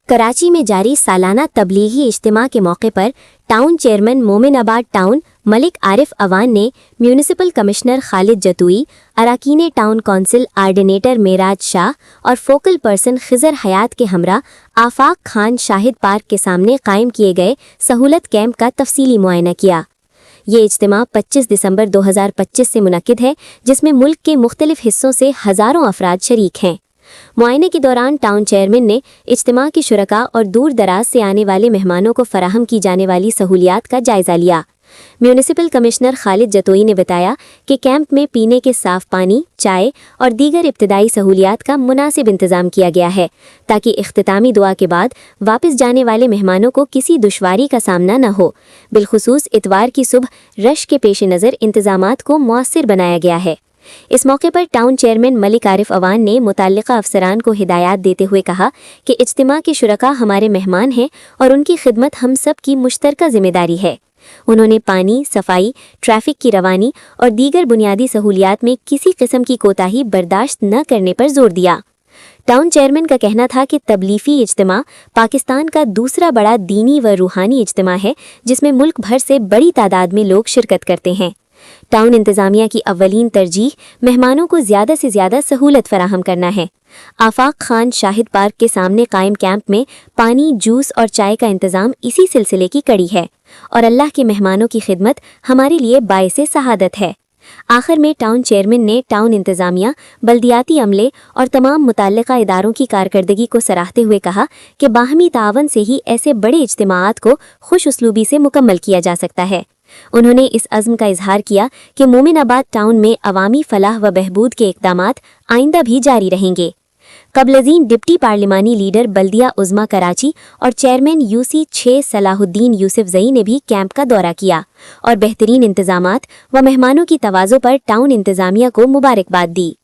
कराची में जारी सालाना तबलीगी इज्तिमा के मौके पर town chairman Mominabad town Malik Arif Awan ने म्यूनिसिपल कमिश्नर खालिद जतूई, अराकीन town council coordinator Meraj Shah और फोकल पर्सन खिजर हयात के हमरा आफाक खान शाहिद पार्क के सामने कायम किए गए सहूलत कैंप का तफसीली मुआयना किया। ये इज्तिमा 25 दिसंबर 2025 से मुनक्किद है, जिसमें मुल्क के मुख्तलिफ हिस्सों से हज़ारों अफराद शरीक हैं। मुआयने के दौरान टाउन चेयरमैन ने इज्तिमा की शुरका और दूर दराज से आने वाले मेहमानों को फराहम की जाने वाली सहूलियात का जायज़ा लिया। म्यूनिसिपल कमिश्नर खालिद जतोई ने बताया कि कैंप में पीने के साफ पानी, चाय और दीगर इब्तदाई सहूलियात का मुनासिब इंतज़ाम किया गया है, ताकि इख्तितामी दुआ के बाद वापस जाने वाले मेहमानों को किसी दुश्वारी का सामना न हो। बिलखुसूस इतवार की सुबह रश के पेश नज़र इंतज़ामात को मुअस्सिर बनाया गया है। इस मौके पर टाउन चेयरमैन मलिक आरिफ अवान ने मुतल्लिका अफसरान को हिदायत देते हुए कहा कि इज्तिमा के शुरका हमारे मेहमान हैं और उनकी खिदमत हम सब की मुश्तरका जिम्मेदारी है। उन्होंने पानी, सफाई, ट्रैफिक की रवानी और दीगर बुनियादी सहूलियात में किसी किस्म की कोताही बर्दाश्त न करने पर जोर दिया। टाउन चेयरमैन का कहना था कि तबलीगी इज्तिमा पाकिस्तान का दूसरा बड़ा दीनी व रूहानी इज्तिमा है, जिसमें मुल्क भर से बड़ी तादाद में लोग शिरकत करते हैं। टाउन इंतज़ामिया की अव्वलीन तरजीह मेहमानों को ज़्यादा से ज़्यादा सहूलत फराहम करना है। आफाक खान शाहिद पार्क के सामने कायम कैंप में पानी, जूस और चाय का इंतज़ाम इसी सिलसिले की कड़ी है और अल्लाह के मेहमानों की खिदमत हमारे लिए बाइसे सहादत है। आखिर में टाउन चेयरमैन ने टाउन इंतज़ामिया, बल्दियाती अमले और तमाम मुतल्लिका इदारों की कारकर्दगी को सराहते हुए कहा कि बाहमी तावन से ही ऐसे बड़े इज्तिमाआत को खुश उसलूबी से मुकम्मल किया जा सकता है। उन्होंने इस अज़्म का इजहार किया कि मोमिनाबाद टाउन में अवामी फलाह व बहबूद के इक़दामात आइंदा भी जारी रहेंगे। कबलज़ीन डिप्टी पार्लिमानी लीडर बल्दिया उज़्मा कराची और चेयरमैन UC6 सलाहुद्दीन यूसुफ ज़ई ने भी कैंप का दौरा किया और बेहतरीन इंतज़ामात व मेहमानों की तवाज़ो पर टाउन इंतज़ामिया को मुबारकबाद दी।